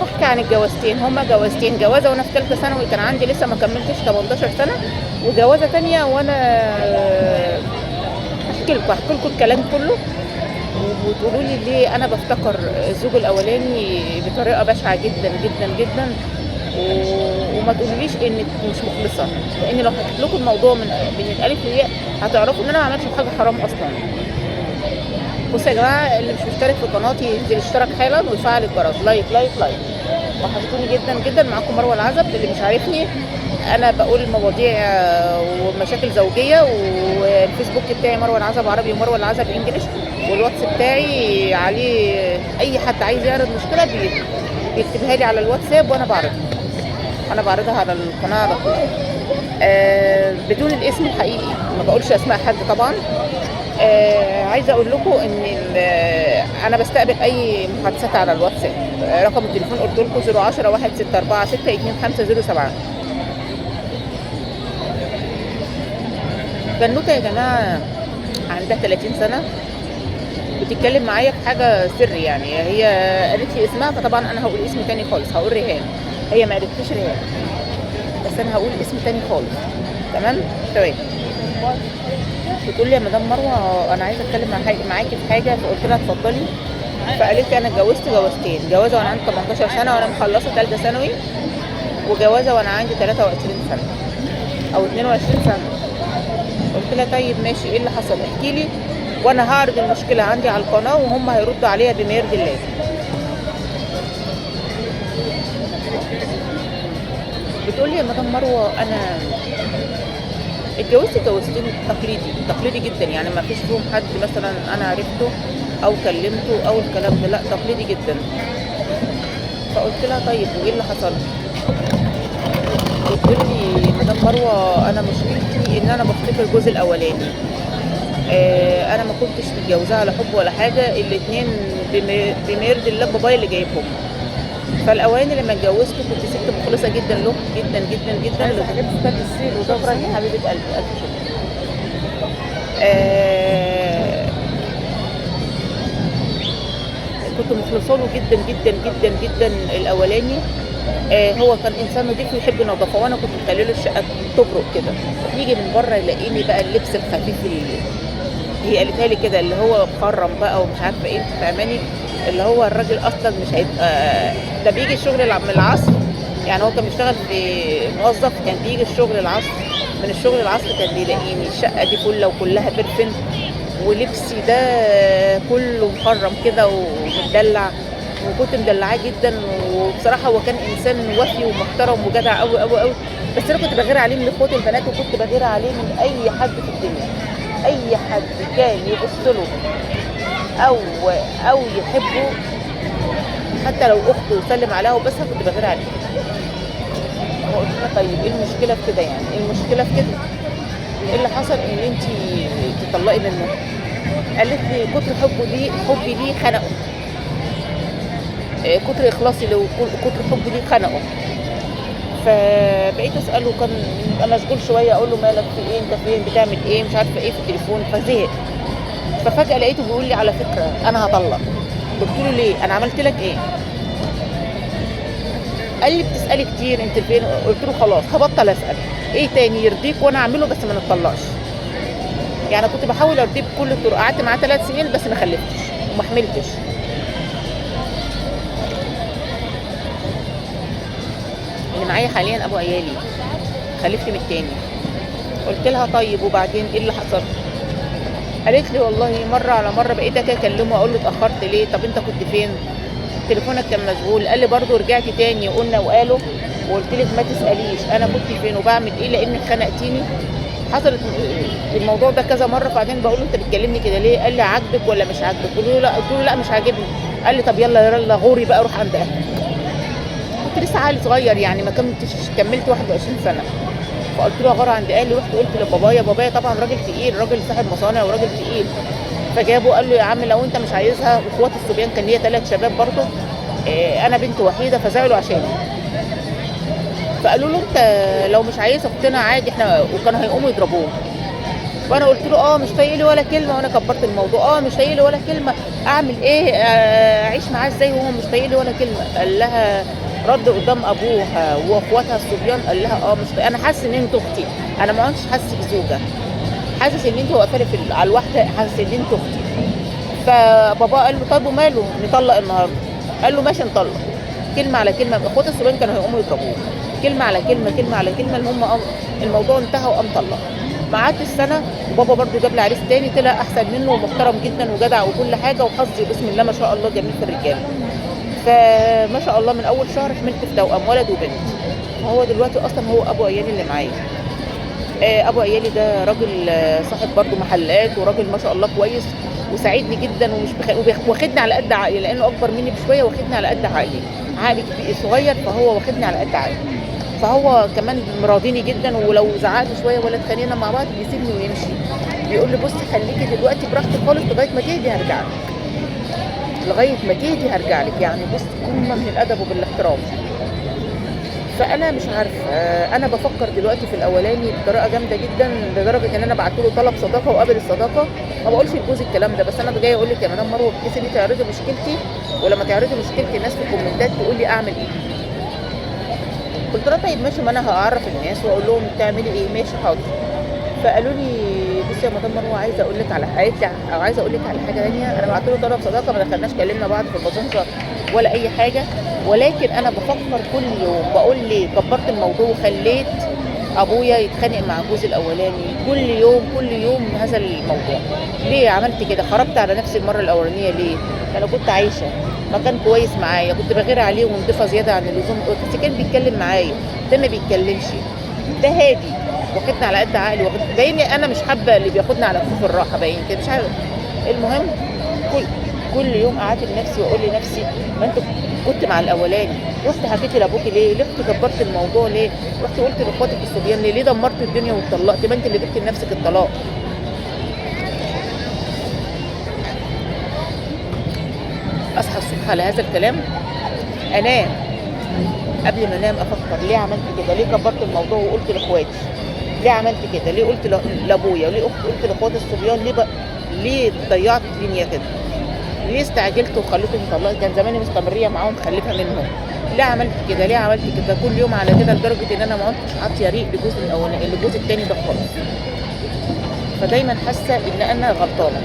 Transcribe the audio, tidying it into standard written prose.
احكي عن الجوازتين، هما جوازتين، جوازه وانا في ثالثه ثانوي كان عندي لسه ما كملتش 18 سنه، وجوازه تانية وانا احكي لكم الكلام كله، وتقولوا لي ليه انا بفتكر الزوج الاولاني بطريقه بشعه جدا جدا جدا، وما تقوليش انك مش مخلصه، لان لو حكيت لكم الموضوع من الالف للياء هتعرفوا ان انا ما عملتش حاجه حرام اصلا. بصوا يا جماعه، اللي مش مشترك في قناتي ينزل يشترك حالا ويفعل الجرس، لايك لايك لايك. وحشتوني جدا جدا. معاكم مروه العزب. اللي مش عارفني، انا بقول مواضيع ومشاكل زوجيه، والفيسبوك بتاعي مروه العزب عربي ومروه العزب انجلش، والواتس بتاعي عليه اي حد عايز يعرض مشكله بيكتبها لي على الواتساب وانا بعرضها على القناه على طول، بدون الاسم الحقيقي، ما بقولش اسماء حد طبعا. عايزه اقول لكم ان انا بستقبل اي محادثات على الواتساب. رقم التليفون قلت لكم 010 1646 2507. بنوته يا جماعه عندها 30 سنه بتتكلم معايا في حاجه سر، يعني هي قالت لي اسمها، فطبعا انا هقول اسم تاني خالص، هقول ريهام. هي ما قالتليش ريهام، بس انا هقول اسم تاني خالص. تمام. بتقول لي يا مدام مروه انا عايزه اتكلم معاكي في حاجه، فقلت لها اتفضلي. فقالت لي انا اتجوزت جوازتين، جوازه وانا عندي 18 سنه وانا مخلصه ثالثه ثانوي، وجوازه وانا عندي 23 سنه او 22 سنه. قلت لها طيب ماشي، ايه اللي حصل؟ احكي لي وانا هعرض المشكله عندي على القناه وهم هيردوا عليها بما يرضي الله. بتقول لي يا مدام مروه انا اتجوزت جوازتين تقليدي جدا، يعني ما فيش فيهم حد مثلا انا عرفته او كلمته او الكلام ده، لا تقليدي جدا. فقلت لها طيب وايه اللي حصل؟ بتقول لي مدام مروه انا مشكلتي ان انا بفتكر الجوز الاولاني، انا ما كنتش متجوزاه على حب ولا حاجه، الاثنين بما يرضي الله بابايا اللي جايبهم. فالاولاني لما اتجوزته كنت ست مخلصه جدا له جدا جدا جدا. حاجات ستات السير وشكرا يا حبيبه قلبي، الف شكر. كنت مخلصه له جدا جدا جدا جدا الاولاني. هو كان انسان نظيف ويحب النظافه، وانا كنت مخليه له الشقه تبرق كده، يجي من بره يلاقيني بقى اللبس الخفيف اللي هي قالتها لي كده، اللي هو مخرم بقى ومش عارفه ايه، فاهماني؟ اللي هو الراجل اصلا مش هيبقى ده بيجي الشغل من العصر، يعني هو كان بيشتغل في موظف، كان بيجي الشغل العصر، من الشغل العصر كان بيلاقيني الشقه دي كلها وكلها برفن، ولبسي ده كله مخرم كده ومدلع، وكنت مدلعاه جدا. وبصراحه هو كان انسان وفي ومحترم وجدع قوي قوي قوي، بس انا كنت بغير عليه من اخواتي البنات، وكنت بغير عليه من اي حد في الدنيا. اي حد كان يبص له او يحبه، حتى لو اخته يسلم عليها وبس كنت بغير عليه. وقلت لها طيب ايه المشكله في كده؟ يعني ايه المشكله في كده؟ ايه اللي حصل ان انت تطلقي منه؟ قالت لي كتر حبي ليه خنقه، كتر اخلاصي له كتر حبي ليه خنقه. فبقيت اساله، كان مشغول شويه، اقول له مالك في ايه، انت فين، بتعمل ايه، مش عارفه ايه في التليفون، فزهق. ففجاه لقيته بيقول لي على فكره انا هطلق. قلت له ليه؟ انا عملت لك ايه؟ قال لي بتسالي كتير انت فين. قلت له خلاص هبطل اسال، ايه تاني يرضيك وانا اعمله بس ما نتطلقش. يعني كنت بحاول ارضيه بكل الطرق، قعدت معاه 3 سنين بس ما خلفتش وما حملتش. اللي معايا حاليا ابو عيالي، خلفت من التاني. قلت لها طيب وبعدين ايه اللي حصل؟ قالت لي والله مره على مره بقيت اكلمه اقول له اتاخرت ليه، طب انت كنت فين، تليفونك كان مشغول. قال لي برضه رجعت تاني قلنا وقالوا وقلت لك ما تساليش انا كنت فين وبعمل ايه لانك خنقتيني. حصلت الموضوع ده كذا مره، بعدين بقول له انت بتكلمني كده ليه؟ قال لي عاجبك ولا مش عاجبك؟ قلت له لا، مش عاجبني. قال لي طب يلا يلا غوري بقى روح عند اهلك. كنت لسه عيل صغير، يعني ما كملت 21 سنه. فقلت له غار عند اهلي. رحت قلت بابايا طبعا راجل تقيل، راجل صاحب مصانع وراجل تقيل. فجابه قال له يا عم لو انت مش عايزها، واخوات الصبيان كان ليا 3 شباب برضه، انا بنت وحيده، فزعلوا عشاني. فقالوا له انت لو مش عايز اختنا عادي احنا، وكانوا هيقوموا يضربوه. وانا قلت له مش طايق لي ولا كلمه، وانا كبرت الموضوع، مش طايق لي ولا كلمه، اعمل ايه؟ اعيش معاه ازاي وهو مش طايق لي ولا كلمه؟ قال لها رد قدام ابوها واخواتها الصبيان، قال لها مش طايق. انا حاسس ان انت اختي، انا ما كنتش حاسس بزوجه، حاسس ان انت واقفه لي على الواحده، حاسس ان انت اختي. فبابا قال له طب وماله، نطلق النهارده؟ قال له ماشي نطلق. كلمه على كلمه، اخوات الصبيان كانوا هيقوموا يضربوه، كلمه على كلمه، كلمه على كلمه، المهم الموضوع انتهى وقام طلق. قعدت السنه وبابا برضو جاب لي عريس تاني، طلع احسن منه ومحترم جدا وجدع وكل حاجه، وحظي بسم الله ما شاء الله جميل في الرجاله. فما شاء الله من اول شهر حملت في توأم ولد وبنت. هو دلوقتي اصلا هو ابو عيالي اللي معايا. ابو عيالي ده راجل صاحب برضو محلات، وراجل ما شاء الله كويس وساعدني جدا، ومش واخدني على قد عقلي، لانه اكبر مني بشويه، واخدني على قد عقلي. عقلي صغير، فهو واخدني على قد عقلي. فهو كمان مراضيني جدا، ولو زعقت شويه ولا اتخانقنا مع بعض بيسيبني ويمشي، بيقول لي بصي خليكي دلوقتي براحتك خالص لغايه ما تهدي هرجع لك، لغايه ما تهدي هرجع لك. يعني بص قمه من الادب وبالاحترام. فانا مش عارفه، انا بفكر دلوقتي في الاولاني بطريقه جامده جدا، لدرجه ان انا بعت له طلب صداقه وقابل الصداقه. ما بقولش لجوزي الكلام ده، بس انا جايه اقول لك يا مدام مروه بحيث ان انت تعرضي مشكلتي، ولما تعرضي مشكلتي الناس في الكومنتات تقول لي اعمل ايه. قلت لها طيب ماشي، ما انا هعرف الناس واقول لهم تعملي ايه. ماشي حاضر. فقالوا لي بصي يا مدام مروه عايزه اقول لك على حاجه، او عايزه اقول لك على حاجه ثانيه. انا بعت له طلب صداقه، ما دخلناش كلمنا بعض في الباسنجر ولا اي حاجه، ولكن انا بفكر كل يوم بقول ليه كبرت الموضوع وخليت ابويا يتخانق مع جوزي الاولاني كل يوم كل يوم هذا الموضوع. ليه عملت كده؟ خربت على نفسي المره الاولانيه ليه؟ انا كنت عايشه مكان كويس معايا، كنت بغير عليه ومنضفه زياده عن اللزوم، بس كان بيتكلم معايا، ده ما بيتكلمش، ده هادي، واخدني على قد عقلي، باين انا مش حابه اللي بياخدني على كفوف الراحه، باين كده مش عارفه. المهم كل يوم قعدت لنفسي واقول لنفسي ما انت كنت مع الاولاني، رحت حكيتي لابوكي ليه؟ رحت كبرت الموضوع ليه؟ رحت قلت لاخواتك الصبيان ليه؟ ليه دمرت الدنيا واتطلقت؟ ما انت اللي جبت لنفسك الطلاق. اصحى الصبح على هذا الكلام، انام قبل ما انام افكر ليه عملت كده؟ ليه كبرت الموضوع وقلت لاخواتي؟ ليه عملت كده؟ ليه قلت لابويا؟ ليه قلت لاخواتي الصبيان؟ ليه ضيعت الدنيا كده؟ ليه استعجلت وخليتهم يطلقوا؟ كان زماني مستمريه معاهم خلفها منهم. ليه عملت كده؟ ليه عملت كده؟ كل يوم على كده، لدرجه ان انا ما كنتش عاطيه ريق لجوزي الاولاني، الجوز التاني ده خالص. فدايما حاسه ان انا غلطانه.